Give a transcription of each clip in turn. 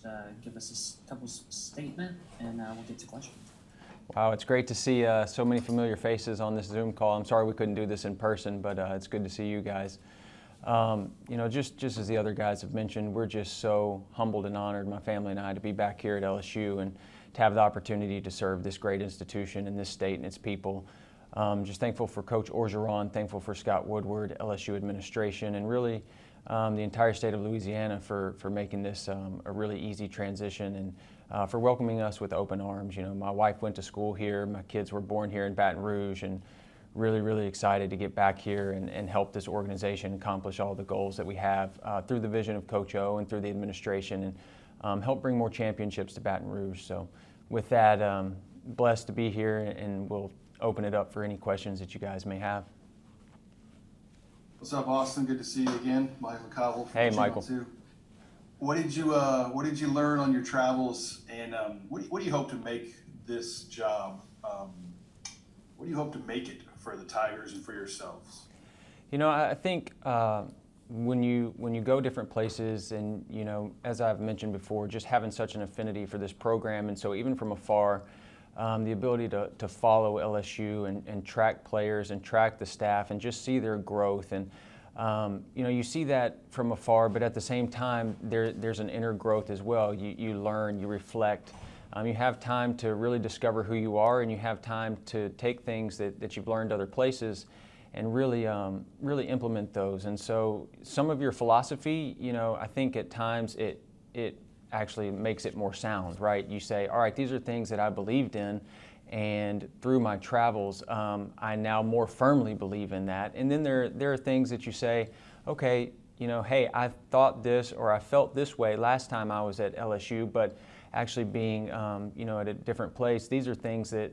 just give us a couple statement, and we'll get to questions. Wow, it's great to see so many familiar faces on this Zoom call. I'm sorry we couldn't do this in person, but it's good to see you guys. Just as the other guys have mentioned, we're just so humbled and honored, my family and I, to be back here at LSU and to have the opportunity to serve this great institution and this state and its people. Just thankful for Coach Orgeron, thankful for Scott Woodward, LSU administration, and really the entire state of Louisiana for making this a really easy transition and for welcoming us with open arms. You know, my wife went to school here, my kids were born here in Baton Rouge, and really excited to get back here and help this organization accomplish all the goals that we have through the vision of Coach O and through the administration, and help bring more championships to Baton Rouge. So with that, blessed to be here, and we'll open it up for any questions that you guys may have. What's up, Austin? Good to see you again. Michael Cobble from Hey, Michael. What did you learn on your travels, and what do you hope to make this job? What do you hope to make it for the Tigers and for yourselves? You know, I think when you go different places, and you know, as I've mentioned before, just having such an affinity for this program, and so even from afar, the ability to follow LSU and track players and track the staff and just see their growth. And you know, you see that from afar, but at the same time, there's an inner growth as well. You learn, you reflect. You have time to really discover who you are, and you have time to take things that you've learned other places and really implement those. And so some of your philosophy, you know, I think at times it actually makes it more sound, right? You say, all right, these are things that I believed in, and through my travels, I now more firmly believe in that. And then there are things that you say, okay, you know, hey, I thought this or I felt this way last time I was at LSU, but actually being, you know, at a different place, these are things that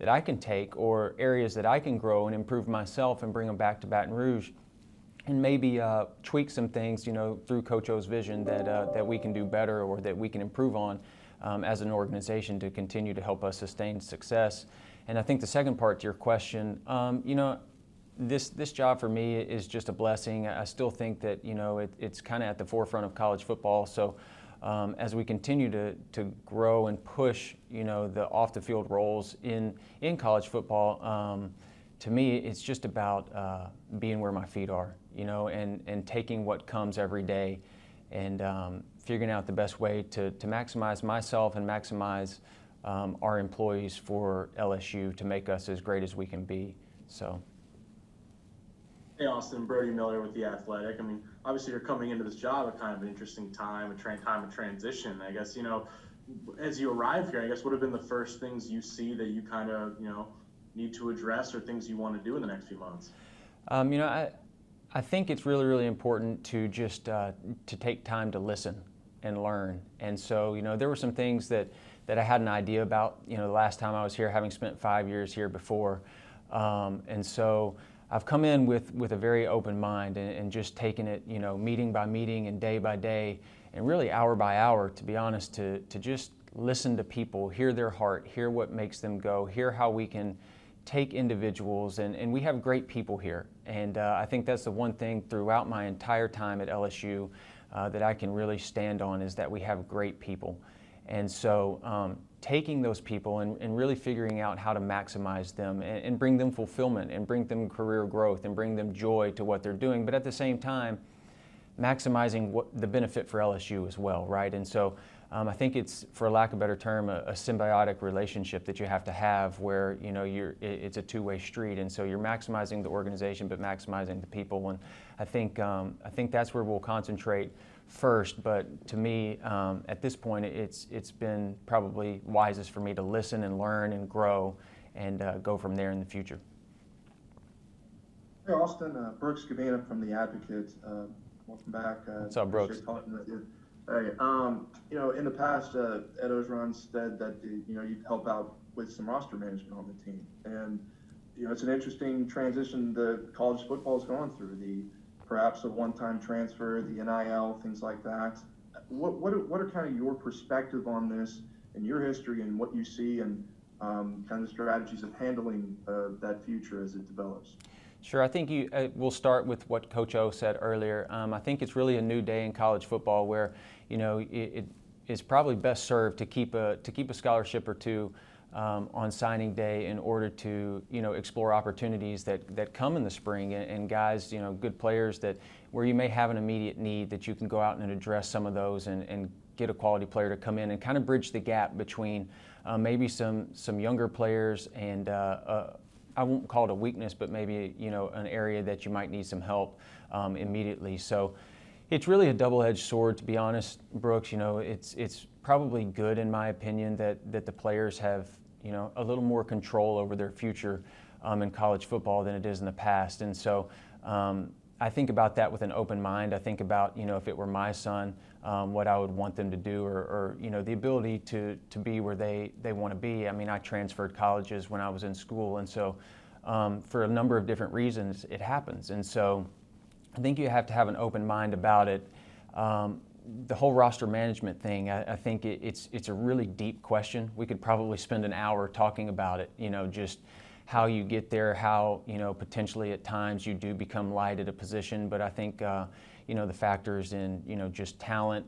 I can take, or areas that I can grow and improve myself and bring them back to Baton Rouge, and maybe tweak some things, you know, through Coach O's vision that we can do better, or that we can improve on as an organization to continue to help us sustain success. And I think the second part to your question, you know, this job for me is just a blessing. I still think that, you know, it's kind of at the forefront of college football. So as we continue to grow and push, you know, the off the field roles in college football, to me, it's just about being where my feet are, you know, and taking what comes every day, and figuring out the best way to maximize myself and maximize our employees for LSU to make us as great as we can be. So. Hey, Austin, Brody Miller with The Athletic. I mean, obviously you're coming into this job at kind of an interesting time, time of transition. I guess, you know, as you arrive here, I guess what have been the first things you see that you kind of, you know, need to address, or things you want to do in the next few months? You know, I think it's really important to just to take time to listen and learn. And so, you know, there were some things that I had an idea about, you know, the last time I was here, having spent 5 years here before. And so I've come in with a very open mind, and just taken it, you know, meeting by meeting and day by day, and really hour by hour, to be honest, to just listen to people, hear their heart, hear what makes them go, hear how we can take individuals, and we have great people here. And I think that's the one thing throughout my entire time at LSU that I can really stand on, is that we have great people. And so taking those people and really figuring out how to maximize them and bring them fulfillment and bring them career growth and bring them joy to what they're doing, but at the same time, maximizing the benefit for LSU as well, right? And so I think it's, for lack of a better term, a symbiotic relationship that you have to have, where, you know, it's a two-way street, and so you're maximizing the organization but maximizing the people. And I think that's where we'll concentrate first. But to me, at this point, it's been probably wisest for me to listen and learn and grow, and go from there in the future. Hey, Austin, Brooks Gavina from The Advocate. Welcome back. What's up, Brooks? Talking with you. Hey, you know, in the past, Ed Orgeron said that, you know, you'd help out with some roster management on the team. And, you know, it's an interesting transition that college football is going through, perhaps a one-time transfer, the NIL, things like that. What are kind of your perspective on this, and your history, and what you see, and kind of strategies of handling that future as it develops? Sure. I think we'll start with what Coach O said earlier. I think it's really a new day in college football, where, you know, is probably best served to keep a scholarship or two on signing day in order to explore opportunities that come in the spring, and guys, good players that where you may have an immediate need that you can go out and address some of those and get a quality player to come in and kind of bridge the gap between maybe some younger players and I won't call it a weakness, but maybe an area that you might need some help immediately. So it's really a double-edged sword, to be honest, Brooks. It's probably good in my opinion that the players have a little more control over their future in college football than it is in the past. And so I think about that with an open mind. I think about if it were my son, what I would want them to do, or the ability to be where they want to be. I mean, I transferred colleges when I was in school, and so for a number of different reasons it happens. And so I think you have to have an open mind about it. The whole roster management thing, I think it's a really deep question. We could probably spend an hour talking about it, just how you get there, how, potentially at times you do become light at a position. But I think, the factors in, just talent,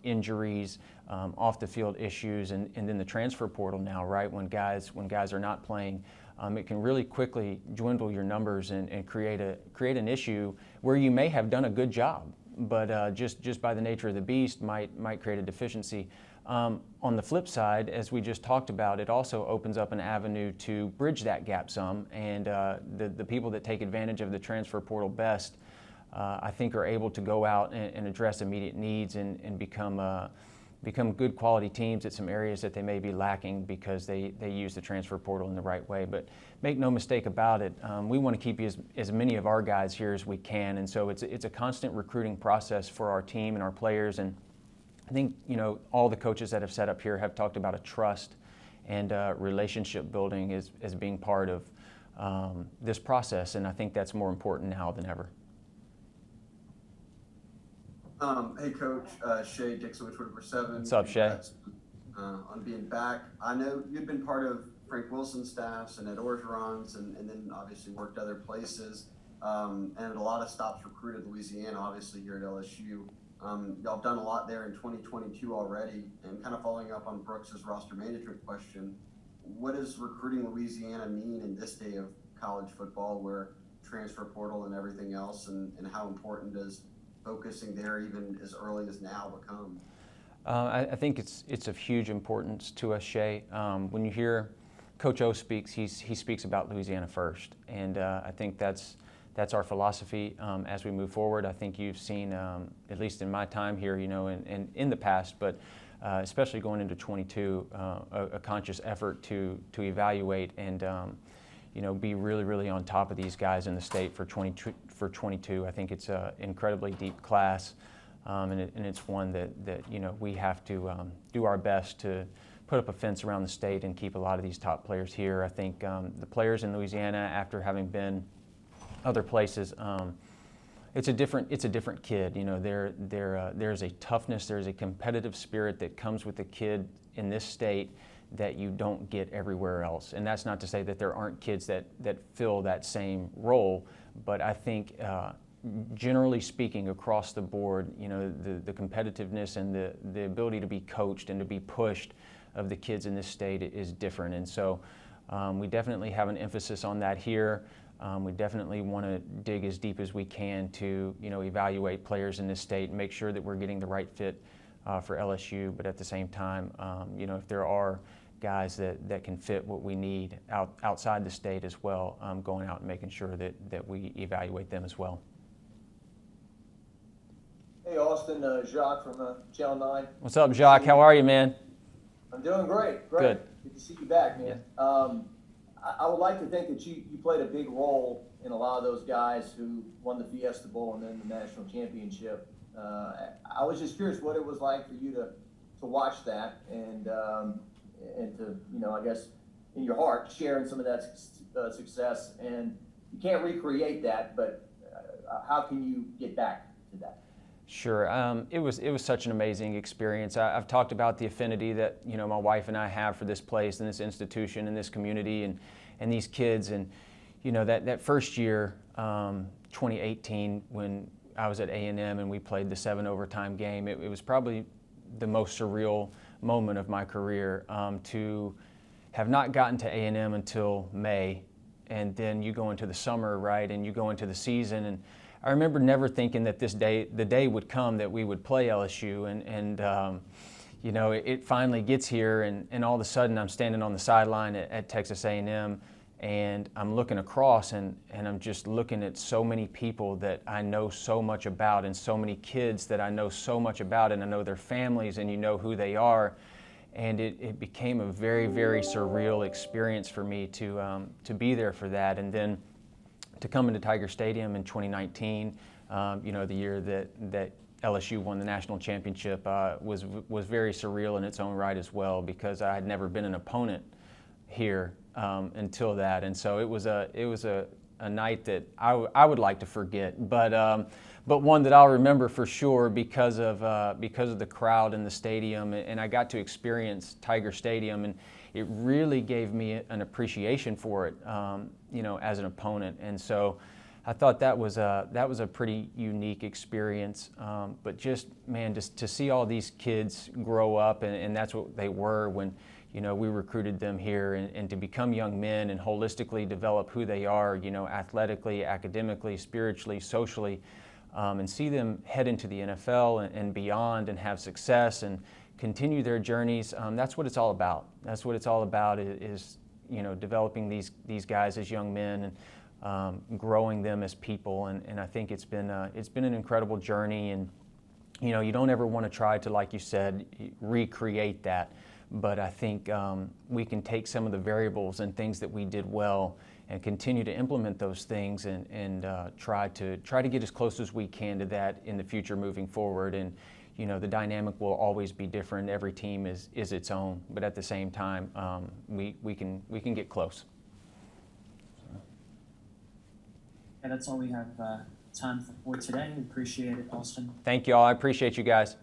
injuries, off the field issues, and then the transfer portal now, right? When guys are not playing, it can really quickly dwindle your numbers and create an issue where you may have done a good job, but just by the nature of the beast might create a deficiency. On the flip side, as we just talked about, it also opens up an avenue to bridge that gap some, and the people that take advantage of the transfer portal best, I think, are able to go out and address immediate needs and become good quality teams at some areas that they may be lacking because they use the transfer portal in the right way. But make no mistake about it, we want to keep as many of our guys here as we can, and so it's a constant recruiting process for our team and our players. And I think all the coaches that have set up here have talked about a trust and relationship building as being part of this process, and I think that's more important now than ever. Hey, Coach, Shay Dixon with Twitter 7. What's up, Shay? On being back. I know you've been part of Frank Wilson's staffs and Ed Orgeron's, and then obviously worked other places, and a lot of stops recruited Louisiana, obviously here at LSU. Y'all have done a lot there in 2022 already, and kind of following up on Brooks's roster management question, what does recruiting Louisiana mean in this day of college football where transfer portal and everything else, and how important does focusing there even as early as now become? I think it's of huge importance to us, Shay. When you hear Coach O speaks, he speaks about Louisiana first, and I think that's our philosophy as we move forward. I think you've seen, at least in my time here, and in the past, but especially going into 22, a conscious effort to evaluate and be really, really on top of these guys in the state for 22. I think it's an incredibly deep class, and it's one that we have to do our best to put up a fence around the state and keep a lot of these top players here. I think the players in Louisiana, after having been other places, it's a different kid. There's a toughness, there's a competitive spirit that comes with the kid in this state that you don't get everywhere else. And that's not to say that there aren't kids that fill that same role, but I think generally speaking across the board, the competitiveness and the ability to be coached and to be pushed of the kids in this state is different. And so we definitely have an emphasis on that here. We definitely want to dig as deep as we can to evaluate players in this state and make sure that we're getting the right fit for LSU, but at the same time, if there are guys that can fit what we need outside the state as well, going out and making sure that we evaluate them as well. Hey, Austin, Jacques from Channel 9. What's up, Jacques? How are you, man? I'm doing great. Good. Good to see you back, man. I would like to think that you played a big role in a lot of those guys who won the Fiesta Bowl and then the national championship. I was just curious what it was like for you to watch that and to, I guess, in your heart, sharing some of that success. And you can't recreate that, but how can you get back to that? Sure. It was such an amazing experience. I've talked about the affinity that my wife and I have for this place and this institution and this community and these kids. And that first year, 2018, when I was at A&M and we played the 7 overtime game, it was probably the most surreal moment of my career, to have not gotten to A&M until May, and then you go into the summer, right, and you go into the season. And I remember never thinking that the day would come that we would play LSU, and you know, it finally gets here, and all of a sudden I'm standing on the sideline at Texas A&M, and I'm looking across, and I'm just looking at so many people that I know so much about, and so many kids that I know so much about, and I know their families, and you know who they are. And it became a very, very surreal experience for me to be there for that. And then to come into Tiger Stadium in 2019, you know, the year that LSU won the national championship, was very surreal in its own right as well, because I had never been an opponent here until that. And so it was a night that I would like to forget, but one that I'll remember for sure because of the crowd in the stadium, and I got to experience Tiger Stadium, and it really gave me an appreciation for it, you know, as an opponent. And so I thought that was a pretty unique experience. But just, man, just to see all these kids grow up, and that's what they were when, you know, we recruited them here, and to become young men and holistically develop who they are, you know, athletically, academically, spiritually, socially, and see them head into the NFL and beyond, and have success and continue their journeys. That's what it's all about. That's what it's all about, is you know, developing these guys as young men, and growing them as people. And I think it's been an incredible journey. And you know, you don't ever want to try to, like you said, recreate that. But I think we can take some of the variables and things that we did well, and continue to implement those things, and try to get as close as we can to that in the future moving forward. And you know, the dynamic will always be different. Every team is its own, but at the same time, we can get close. Yeah, that's all we have time for today. We appreciate it, Austin. Thank you all. I appreciate you guys.